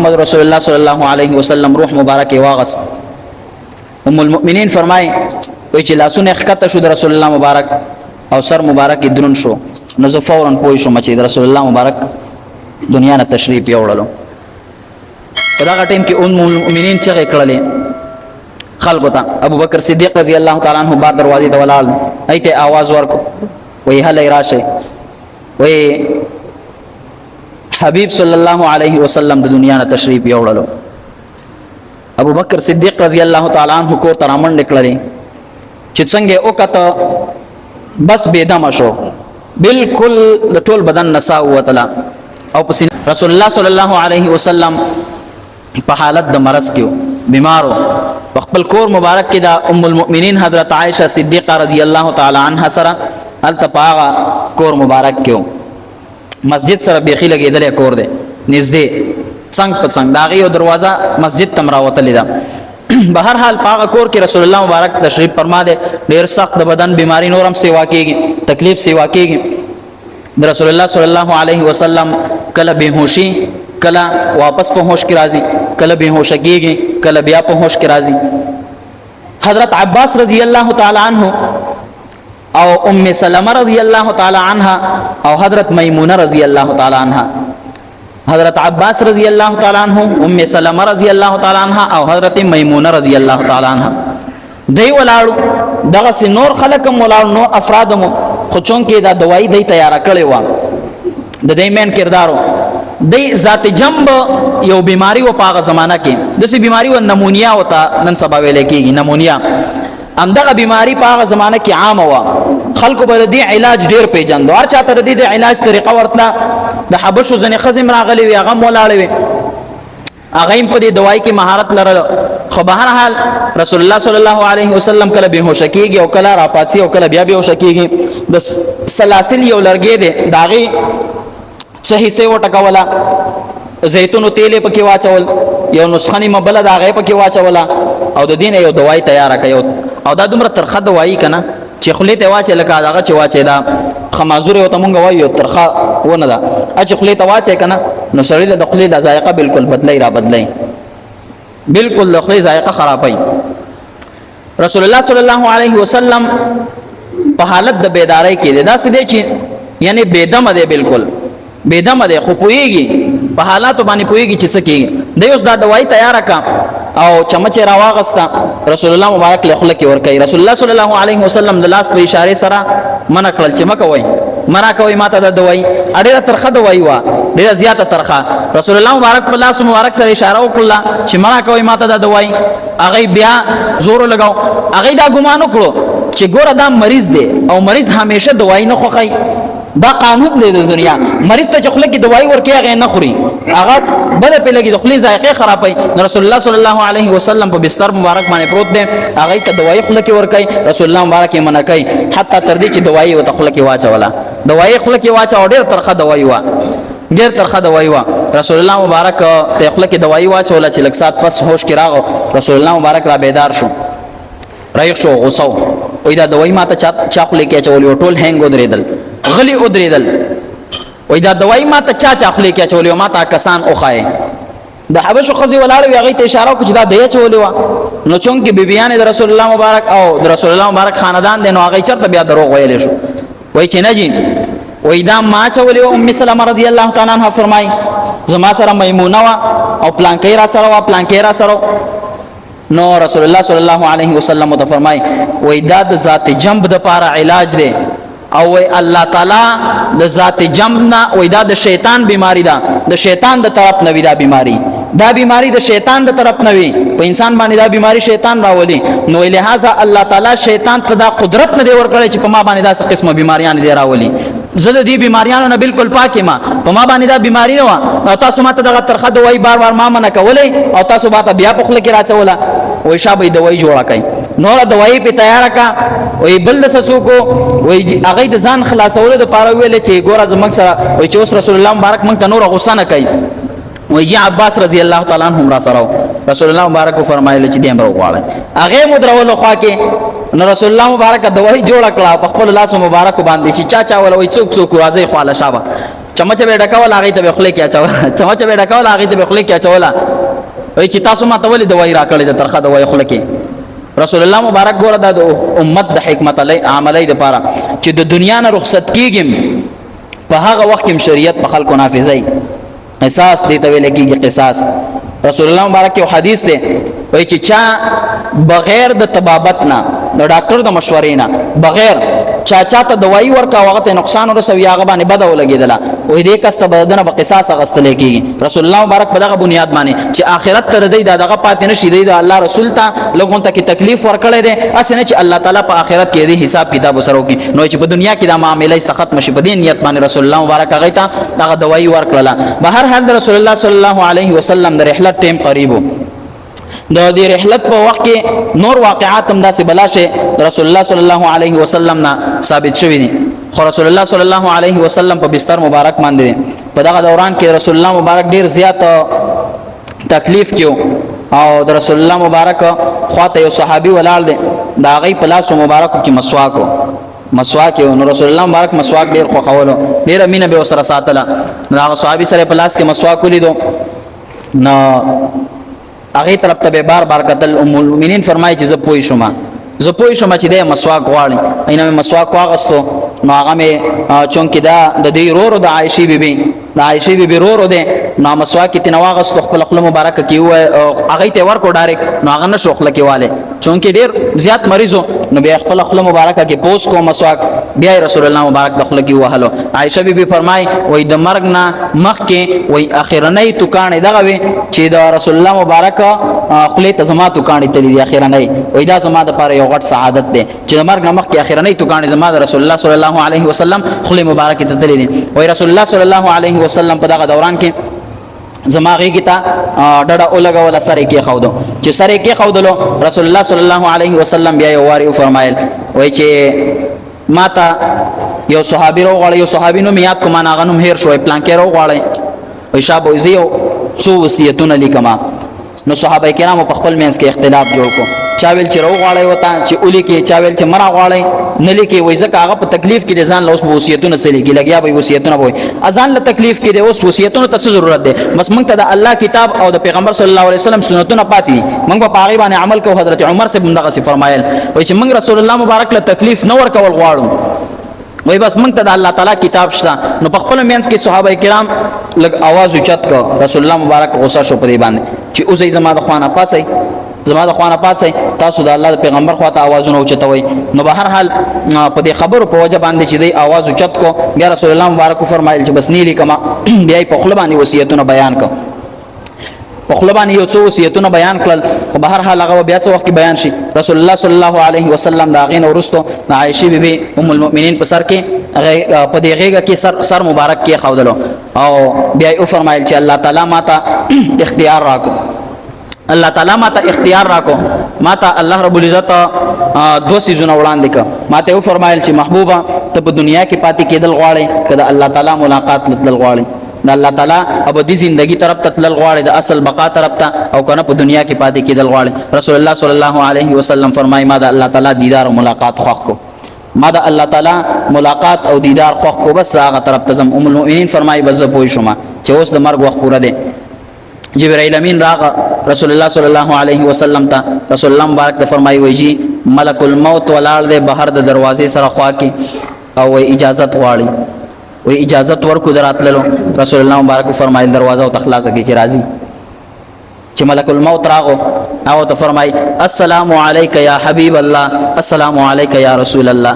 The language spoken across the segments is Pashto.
محمد رسول الله صلی الله علیه وسلم روح مبارک واغست. ام المؤمنین فرمای وی چې لاسونه ښکته شو د رسول الله مبارک او سر مبارک درون شو، نو زه فورا پوه شوم چې د رسول الله مبارک دنیا نه تشریف یوړلو. په دغه ټیم کې ام المؤمنین چغې کړلې خلکو ته. ابو بکر صدیق رضی الله تعالی عنہ بار دروازې ته ولاړ، ایته आवाज ورکو وی هله راشه، وی حبیب صلی الله علیه وسلم د دنیا نه تشریف یوړلو. ابو بکر صدیق رضی الله تعالی عنہ کور ته رامنډ کړلې چې څنګه وکړه بس بيدم شو، بالکل د ټول بدن نساء وتلا او پس رسول الله صلی الله علیه وسلم په حالت د مرض کې بیمارو. خپل کور مبارک کې د ام المؤمنین حضرت عائشه صدیقه رضی الله تعالی عنها سره التپاغه کور مبارک کې مسجد سره بیخي لګیدل کور دی نږدې څنګ په څنګ داغي او دروازه مسجد تم راوتلې ده. بهر حال پاغه کور کې رسول الله مبارک تشریف فرما دے. ډیر سخت د بدن بیماری نورم سیوا کېږي، تکلیف سیوا کېږي. د رسول الله صلی الله علیه وسلم کله بهوشي، کله واپس په هوش کې راځي، کله بهوش کېږي، کله بیا په هوش کې راځي. حضرت عباس رضی الله تعالی عنہ او ام سلمہ رضی الله تعالی عنها او حضرت میمونه رضی الله تعالی عنها، حضرت عباس رضی الله تعالی عنہ، ام سلمہ رضی الله تعالی عنها او حضرت میمونه رضی الله تعالی عنها دی ولاړو. دغه نور خلقم ولاړو، نو افرادم خو چون کې دا دوايي دی تیار کړي و د دې مین کردارو. دی ذات جنب یو بیماری و پاغه زمانہ کې دسي بیماری و نمونیا وتا نن سبا ویل کېږي نمونیا. همدغه بیماری پاغه زمانہ کې عام و، خلکو بر دې علاج ډیر پیجن، هر چاته دې علاج طریقه ورتله. د حبشو ځنې خزم راغلي وي، هغه مولاړي وي، هغه په دې دوايي کې مهارت لرل. خو بهر حال رسول الله صلی الله علیه وسلم کله بهوش کېږي او کله راپاتسي او کله بیا بهوش کېږي. د سلاسل یو لرګي دی داغي صحیح سه وټکولا، زیتونو تیل پکې واچول، یو نسخنی مبل داغه پکې واچولا او د دین یو دوايي تیار کړو. او دا دومره ترخه دوايي کنه چې خلې ته واچې لکه داغه چې واچې دا خمازور یو ته مونږ وایو ترخه ونه ده، چې خلې ته واچې کنه نو سړی د خلې د ذائقه بالکل بدلای را بدلای، بالکل د خلې ذائقه خرابای. رسول الله صلی الله علیه وسلم په حالت د بیداری کې دا څه دی چې یعنی بيدم دی، بالکل بيدم دی، خو پويږي په حالات باندې پويږي چې څه کېږي. د اوس دا دوايي تیار کا او چمچ راواغستا رسول الله مبارک له خلک ور کوي. رسول الله صلی الله علیه وسلم د لاس په اشاره سره منع کړل چې مکوي مرا کوي ماته د دوايي اړه ترخه دوايي وا ډیره زیاته ترخه. رسول الله مبارک په لاس مبارک سره اشاره وکړه چې مرا کوي ماته د دوايي. هغه بیا زور لګاو، هغه دا ګمان وکړو چې ګوره دا مریض دی او مریض همیشه دوايي نه خوخی. دا قانون دی د دنیا، مریض ته خلک کی دوايي ورکي هغه نه خوري، هغه بل په لګي د خلی ذائقه خرابای. رسول الله صلی الله علیه وسلم په بستر مبارک باندې پروت دی، هغه ته دوايي خلک ورکي. رسول الله مبارک یې منع کوي حتی تر دې چې دوايي وته خلک واچولا، دوايي خلک واچو ډېر ترخه دوايي وا، ډېر ترخه دوايي وا. رسول الله مبارک ته خلک دوايي واچولا چې لږ سات پس هوش کې راغو. رسول الله مبارک را بیدار شو، رایق شو، غوسو وې دا دوايي ماته چا خلک کې چولې ټول هنګ ودرېدل، غلی ودرېدل. وې دا دوايي ماته چا خلک کې چولې ماته کسان اوخای. د حبشو خزي ولاړ وی هغه ته اشاره وکړه چې دا دی چولې وا. نو چون کې بیبيان د رسول الله مبارک او د رسول الله مبارک خاندان دي، نو هغه چرته بیا دروغ ویل شو. وای چې نه جی وای دا ما چولې او ام سلمہ رضی الله تعالی عنها فرمای زما سره میمونه وا او پلانکې را سره وا، پلانکې را سره. نو رسول الله صلی الله علیه وسلم ته فرمای وای دا د ذات جنب د پاره علاج دی او وای الله تعالی د ذات جنب نه وای دا د شیطان بیماری ده، د شیطان د طرف نه وی دا بیماری، دا بیماری د شیطان د طرف نه وی، په انسان باندې دا بیماری شیطان راولي. نو لہذا الله تعالی شیطان ته دا قدرت نه دی ورکړی چې په ما باندې دا څه قسمه بیماریان دي راولي. زه د دې بیماریانو نه بالکل پاک ما، په ما باندې دا بیماری نه و او تاسو ماته دغه ترخه دوايي بار بار ما منع کولې او تاسو باته بیا په خله کې راچوله. وای شابه دوايي جوړه کړئ، نور دوايي په تیار کا. وای بل څه کو وای هغه د ځان خلاصولو د پاره ویل چې ګوره زمنګ سره وای چې اوس رسول الله مبارک مونږ ته نور غوسه نه کوي. وای جی عباس رضی الله تعالی عنہ را سره رسول الله مبارک فرمایله چې دیم راغواړي هغه مدرولو خوا کې. نو رسول الله مبارک دوايي جوړ کړه په خپل لاس مبارک باندې چې چا ول وای څوک راځي خواله شابه چمچ به ډکول هغه ته بخله کې اچول چمچ به ډکول هغه ته بخله کې اچولا وای چې تاسو ما ته ولې دوايي راکړې د ترخه دوايي خله کې رسول الله مبارک ګوره د امت د حکمت عملی د پاره چې د دنیا نه رخصت کیږم په هغه وخت کې شریعت په خلکو نافذای قصاص دې ته ویل کېږي قصاص رسول الله مبارک یو حدیث دی وای چې چا بغیر د طبابت نه د ډاکټر د مشورې نه بغیر چا ته دوايي ورکا هغه ته نقصان ورسوي هغه باندې بد ولګیدله وای دې کس ته بدنه په قصاص غستل کېږي رسول الله مبارک په دغه بنیاد باندې چې آخرت ته ردی دغه پاتې نشي دی د الله رسول ته لګون ته کې تکلیف ورکړي دي اسنه چې الله تعالی په آخرت کې دې حساب کتاب وسرو کې نو چې په دنیا کې دا معاملې سخت مشي په دې نیت باندې رسول الله مبارک هغه ته دغه دوايي ورکړه به هر حال رسول الله صلی الله علیه وسلم د رحلت ټیم قریبو د دې رحلت په وخت کې نور واقعات هم داسې بلاشه رسول الله صلی الله علیه وسلم نه ثابت شوی دي خو رسول الله صلی الله علیه وسلم په بستر مبارک باندې په دغه دوران کې رسول الله مبارک ډیر زیات تکلیف کیو او د رسول الله مبارک خواته یو صحابي ولاړ دی دا غي په لاس مبارک کې مسواک نو رسول الله مبارک مسواک ډیر خوښولو ډیر مینه به سره ساتله دا صحابي سره په لاس کې مسواک ولیدو نو هغه طرف ته بار بار قتل ام المؤمنین فرمایي چې زه پوي شوم چې د مسواک غواړي اینه مسواک واغستو نو هغه مې چونکې دا د دې رورو د عائشې بیبي رورو ده نو مسواک ته نواغستو خپل خپل مبارک کې و هغه ته ورکو ډایرک نو هغه نشو خپل کې والے چونکې ډیر زیات مریضو نو بیا خپل خپل مبارک کې پوس کو مسواک بیا رسول الله مبارک د خپل کې وهلو عائشہ بیبي فرمای وای د مرګ نه مخ کې وای اخرنۍ توکانې دغه وي چې د رسول الله مبارک خپل ته زما توکانې تلې دي اخرنۍ وای دا زما د پاره یو غټ سعادت ده چې د مرګ نه مخ کې اخرنۍ توکانې زما د رسول الله صلی الله علیه وسلم خپل مبارک ته تلې دي وای رسول الله صلی الله علیه وسلم په دغه دوران کې زماغي کی تا ډډه اولګه ولا سره کې خودو چې سره کې خودلو رسول الله صلی الله علیه وسلم بیا یو واری فرمایل وای چې ماتا یو صحابي راغلی یو صحابي نو میات کوم نه غنوم هیر شوې پلان کې راغلی وای شابه زیو څو وصیتونه لیکما نو صحابه کرامو په خپل منځ کې اختلاف جوړ کو چاویل چې راغلی وتا چې اولی کې چاویل چې مرا غواړي نه لیکي وای ځکه هغه په تکلیف کې ځان له اوس وصیتونه سره کې لګیا وای وصیتونه وای اذان له تکلیف کې اوس وصیتونه ته ضرورت ده بس موږ ته د الله کتاب او د پیغمبر صلی الله علیه وسلم سنتونه پاتې موږ په هغه باندې عمل کوو حضرت عمر سے بندغه سی فرمایل وای چې موږ رسول الله مبارک له تکلیف نه ور کول غواړو وای بس موږ ته د الله تعالی کتاب شته نو په خپل مینس کې صحابه کرام لګ आवाज اوچت کو رسول الله مبارک غوسه شو په دې باندې چې اوسې زما د خوانه پاتې تاسو د الله پیغمبر خواته आवाजونه اوچتوي نو به هر حال په دې خبرو په وجه باندې چې دی आवाज اوچت کو بیا رسول الله مبارک فرمایل چې بس نیلی کما بیا په خپل باندې وصیتونه بیان کو په خپل باندې یو څو وصیتونه بیان کړل په بهر حال هغه بیا څو وخت بیان شي رسول الله صلی الله علیه وسلم دا غین ورستو عائشہ بیبي ام المؤمنین په سر کې په دې غیږه کې سر مبارک کې خودلو او بیا یې فرمایل چې الله تعالی ماته اختیار راکو ماته الله رب العزت دو سيزونه وړاندې ک ماته یو فرمایل چې محبوبه ته په دنیا کې پاتې کېدل غواړې کله الله تعالی ملاقات لتل غواړې د الله تعالی ابدي ژوندۍ طرف ته تل غواړي د اصل بقا طرف ته او کنه په دنیا کې پاتې کېدل غواړي رسول الله صلی الله علیه وسلم فرمایي ما د الله تعالی دیدار او ملاقات خوښ کو ما د الله تعالی ملاقات او دیدار خوښ کو بس هغه طرف ته زم ام المؤمنین فرمایي بس پوي شوم چې اوس د مرګ وخت پوره دی جبرائیل امین راغ رسول الله صلی الله علیه وسلم ته رسول الله مبارک ته فرمایي وایي ملک الموت ولال دې بهر د دروازې سره خوا کې او اجازه غواړي وی اجازت ورکو دراتللو رسول الله مبارک فرمایل دروازه او تخلاصه کې چې راځي چې ملک الموت راغو او ته فرمای السلام علیک یا حبیب الله السلام علیک یا رسول الله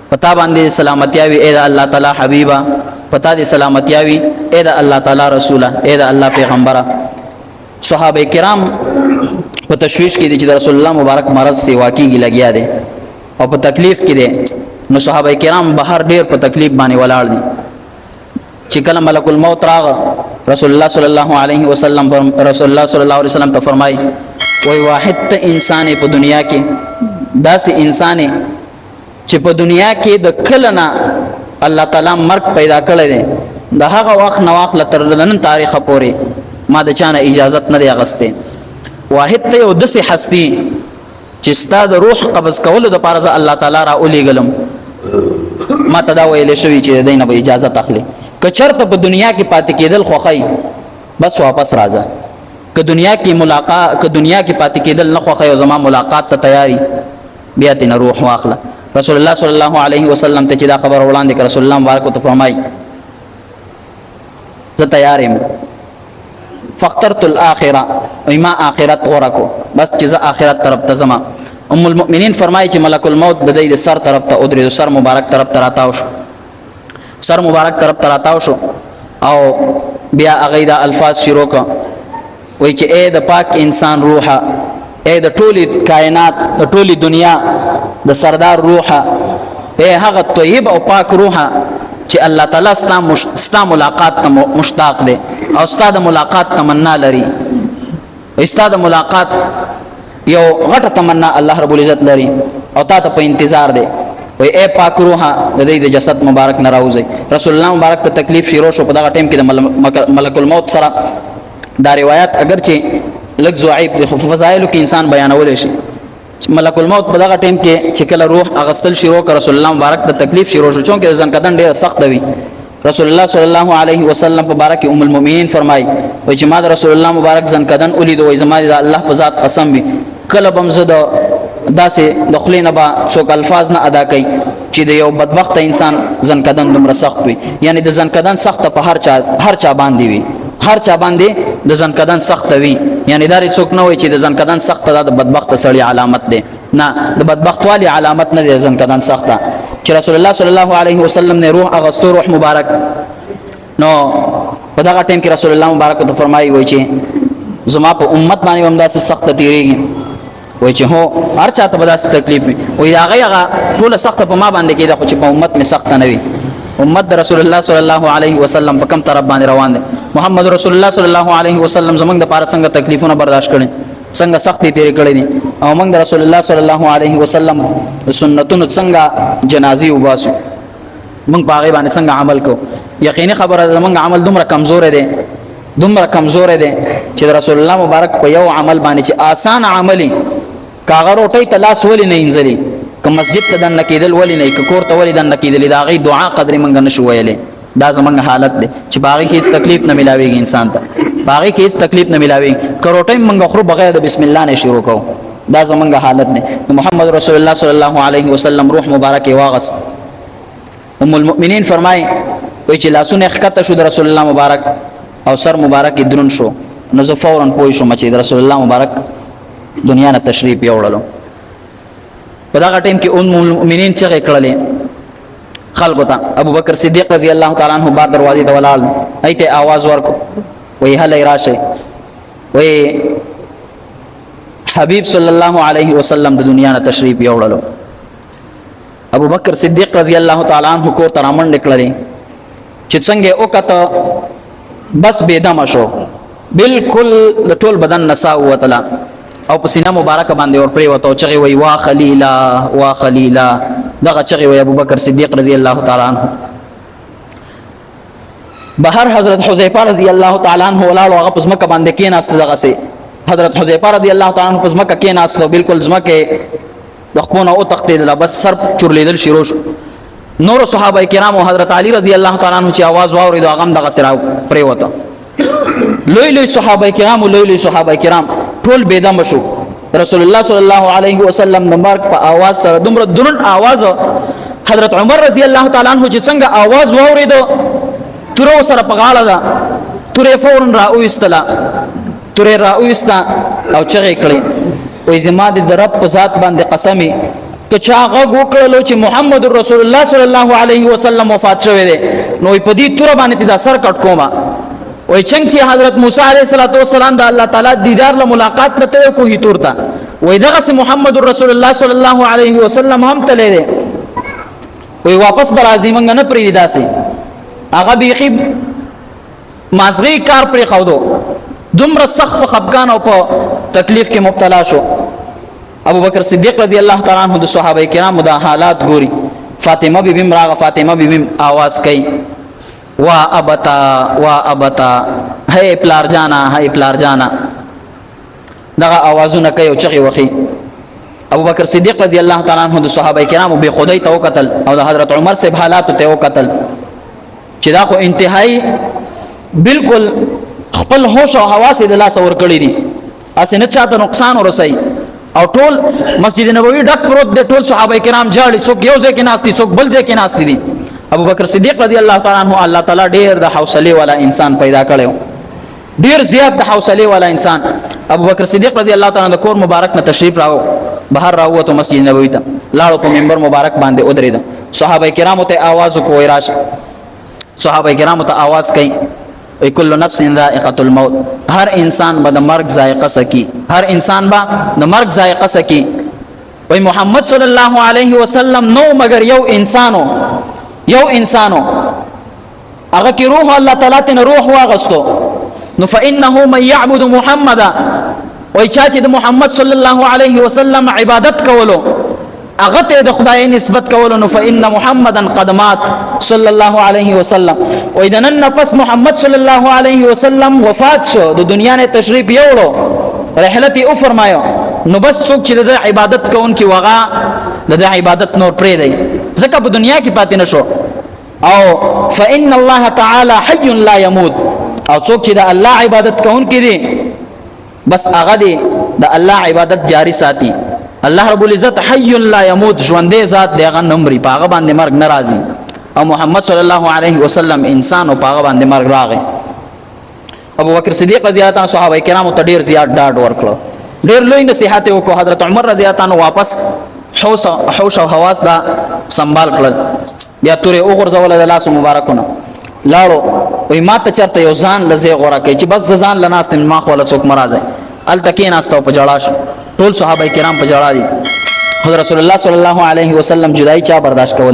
پتا باندې سلامتیاوي اے الله تعالی حبیبا پتا دې سلامتیاوي اے الله تعالی رسوله اے الله پیغمبره صحابه کرام په تشویش کې دي چې رسول الله مبارک مرض سی واقعي لګیا دي او په تکلیف کې دي نو صحابه کرام بهر ډیر په تکلیف باندې ولاړ دي چې کله ملک الموت راغ رسول الله صلی الله علیه وسلم ته فرمای وای واحد ته انسان په دنیا کې داسې انسان چې په دنیا کې د کلنا الله تعالی مرګ پیدا کړی دی د هغه وخت نو واخ لتر نن تاریخ پورې ما د چانه اجازت نه دی غسته واحد ته یو داسې هستی چې ستاد روح قبض کولو د پاره الله تعالی را اولېګلم ما ته دا ویل شوی چې دینه به اجازه تخلي که چرته په دنیا کې پاتې کېدل خوښي بس واپس راځه، که دنیا کې ملاقات که دنیا کې پاتې کېدل نه خوښي او زما ملاقات ته تیاری بیا تې نه روح واخله. رسول الله صلی الله علیه وسلم ته چې دا خبر وړاندې کړ، رسول الله مبارک ته فرمایي زه تیار یم. فاخترت الاخره، ما آخرت غوره کو، بس چې زه آخرت طرف ته ځم. ام المؤمنین فرمایي چې ملک الموت د دې سر طرف ته ودرېد، سر مبارک طرف ته راتاو شو، سر مبارک طرف ته راتاو شو او بیا هغه دا الفاظ شروع کړ، وایي چې اے د پاک انسان روحه، اے د ټولي کائنات د ټولي دنیا د سردار روحه، اے هغه طیب او پاک روحه چې الله تعالی ستا ملاقات ته مشتاق دی او ستا د ملاقات تمنا لري، ستا د ملاقات یو غټه تمنا الله رب العزت لري او تا ته په انتظار دی. وای اے پاک روحه د دې د جسد مبارک نه راوځي. رسول الله مبارک ته تکلیف شروع شو په دغه ټیم کې د ملک الموت سره. دا روایت اگر چې لږ ضعیف دی خو فضایلو کې انسان بیانول شي. ملک الموت په دغه ټیم کې چې کله روح اغستل شروع کړ، رسول الله مبارک ته تکلیف شروع شو چونکه ځن کدن ډیر سخت وي. رسول الله صلی الله علیه وسلم په بارک ام المؤمنین فرمای وای چې ما د رسول الله مبارک ځن کدن ولید وای زما د الله په ذات قسم وي کله بم زه داسې د خلینه با څوک الفاظ نه ادا کوي چې د یو بدبخت انسان ځن کدن دومره سخت وي، یعنی د ځن کدن سخت په هر چا باندې وي، هر چا باندې د ځن کدن سخت وي، یعنی دا څوک نه وي چې د ځن کدن سخت د بدبخت سړی علامت ده، نه د بدبخت والی علامت نه ده ځن کدن سخته. چې رسول الله صلی الله علیه وسلم نه روح اغستو روح مبارک نو په دغه ټیم کې رسول الله مبارک ته فرمایي وای چې زما په امت باندې هم داسې سخت تیریږي، وای چې هو هر چاته به داسې تکلیف وي، وای هغه ټوله سخت په ما باندې کېده خو چې په امت مې سخت نه وي. امت د رسول الله صلی الله علیه وسلم په کوم طرف باندې روان دي. محمد رسول الله صلی الله علیه وسلم زمونږ د پاره څنګه تکلیفونه برداشت کړي، څنګه سختي تیرې کړې دي او موږ د رسول الله صلی الله علیه وسلم سنتونو څنګه جنازي وباسو، موږ په هغه باندې څنګه عمل کو. یقیني خبره ده موږ عمل دومره کمزور دی چې رسول الله مبارک په یو عمل باندې چې آسان عملي کاغه روټي تلاس ولې نه انځلي، که مسجد ته دن کېدل ولې نه، که کور ته ولې دن کېدل، دا غي دعا قدر موږ نشو ویلې. دا زمونږ حالت دی چې باغی کې هیڅ تکلیف نه ملاويږي انسان ته، باغی کې هیڅ تکلیف نه ملاويږي، کروټي موږ خو بغیر د بسم الله نه شروع کوو. دا زمونږ حالت دی. محمد رسول الله صلی الله علیه وسلم روح مبارک واغست. ام المؤمنین فرمای وای چې لاسونه خکته شو د رسول الله مبارک او سر مبارک درون شو، نو زه فورا پوه شوم چې د رسول الله مبارک دنیا نه تشریف یوړلو. په دا ټیم کې ام المؤمنین چې کړلې خلکو ته ابو بکر صدیق رضی الله تعالی عنہ بار دروازې ته ولاړ، ایته आवाज ورکو وای هله راشه، وای حبیب صلی الله علیه وسلم د دنیا نه تشریف یوړلو. ابو بکر صدیق رضی الله تعالی عنہ کور ته رامنډ کړلې چې څنګه وکته بس بيدم شو، بالکل د ټول بدن نسا وتلا او په سینه مبارک باندې ور پرې وته چې وی وا خلیلا وا خلیلا، دغه چې وی ابو بکر صدیق رضی الله تعالی عنہ. بهر حضرت حذیفه رضی الله تعالی عنہ ولاړ هغه پس مکه باندې کې ناست، دغه سي حضرت حذیفه رضی الله تعالی عنہ پس مکه کې ناست، بالکل زمکه د خپل او تختیدل، بس سر چورلیدل شروع شو. نور صحابه کرام او حضرت علی رضی الله تعالی عنہ چې आवाज واورید هغه دغه سره پرې وته. لوی صحابه کرام ټول بيدم شو. رسول الله صلی الله علیه وسلم د مرګ په आवाज سره دومره درن आवाज حضرت عمر رضی الله تعالی عنہ چې څنګه आवाज واورید تور سره په غاړه ده، تورې فورن راويستا او چغې کړې وې زما د رب په ذات باندې قسمي که چا غږ وکړلو چې محمد رسول الله صلی الله علیه وسلم وفات شوی دی نو په دې تور باندې د سر کټ کوما. وای څنګه چې حضرت موسی علیه السلام د الله تعالی دیدار له ملاقات ته کوهی تورتا، وای دغه محمد رسول الله صلی الله علیه وسلم هم تللی دی، وای واپس بر اعظم نه پری داسي هغه بیخي مازغی کار پرې خودو، دومره سخت په خفقان او په تکلیف کې مبتلا شو. ابو بکر صدیق رضی الله تعالی عنہ د صحابه کرامو د حالات ګوري. فاطمه بیبی راغه، فاطمه بیبی आवाज کوي وا ابتا هي پلار جانا، دغه आवाजونه کوي او چغي وخی. ابو بکر صدیق رضی الله تعالی عنہ د صحابه کرامو به خدای ته وکتل او د حضرت عمر سے حالات ته وکتل چې دا خو انتهایی بالکل خپل هوش او حواس د لاس ور کړی دي اسنه چاته نقصان ورسي او ټول مسجد نبوي ډک پروت دي ټول صحابه کرام جاړي څوک یو ځای کې ناشتي څوک بل ځای کې ناشتي دي ابو بکر صدیق رضی الله تعالی عنہ الله تعالی ډیر د حوصله والا انسان پیدا کړو ډیر زیات د حوصله والا انسان ابو بکر صدیق رضی الله تعالی عنہ د کور مبارک نه تشریف راو بهر راوته مسجد نبوي ته لاړو په منبر مبارک باندې ودرېد صحابه کرام ته आवाज کوی راش صحابه کرام ته आवाज کوي کل نفس ذائقه الموت هر انسان به د مرګ ذائقه سکی هر انسان به د مرګ ذائقه سکی وای محمد صلی الله علیه وسلم نو مگر یو انسانو هغه کی روح الله تعالی ته روح واغستو نو فانه من يعبد محمدا وای چا چې د محمد صلی الله علیه وسلم عبادت کولو هغه ته د خدای نسبت کولو نو فإن محمدا قد مات صلی الله علیه وسلم و اذا نن پس محمد صلی الله علیه وسلم وفات شو د دنیا نه تشریف یوړو رحلت او فرمایو نو بس څوک چې د عبادت کوونکی وغا د عبادت نور پرې دی ځکه په دنیا کې پاتې نشو او فإن الله تعالی حي لا يموت او څوک چې د الله عبادت کوونکی دی بس هغه دی د الله عبادت جاری ساتي الله رب العزت حي لا يموت ژوندې ذات دی هغه نمبري پاغه باندې مرګ ناراضي او محمد صلی الله علیه وسلم انسان او پاغه باندې مرګ راغی ابو بکر صدیق رضی الله عنه صحابه کرام ته ډیر زیات ډاډ ورکړو ډیر لوی نصيحت وکړو حضرت عمر رضی الله عنه واپس حوش او حواس دا سنبال کړل بیا تورې او غرزول د لاس مبارکونه لاړو وای ما ته چرته یو ځان لزی غوړه کوي چې بس ځان لناست ما خو له څوک مراد ال تکین استو په جړاش ټول صحابه کرام په جړا دي حضرت رسول الله صلی الله علیه وسلم جدای چا برداشت کولې